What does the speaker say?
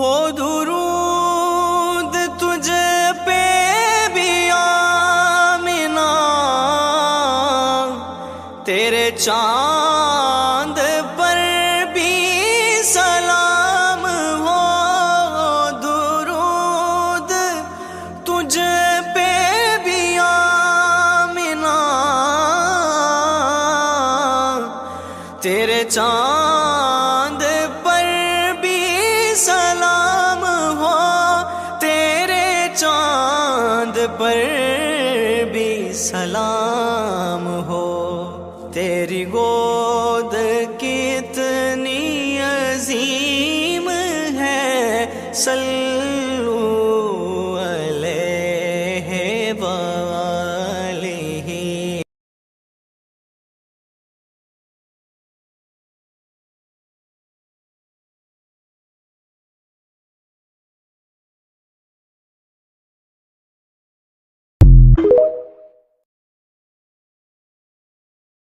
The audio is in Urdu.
ہو درود تجھے پہ بھی آمنہ، تیرے چاند پر بھی سلام ہو، درود تجھے پہ بھی آمنہ، تیرے چاند پر بھی سلام ہو، تیرے چاند پر بھی سلام ہو، تیری گود کتنی عظیم ہے، صلی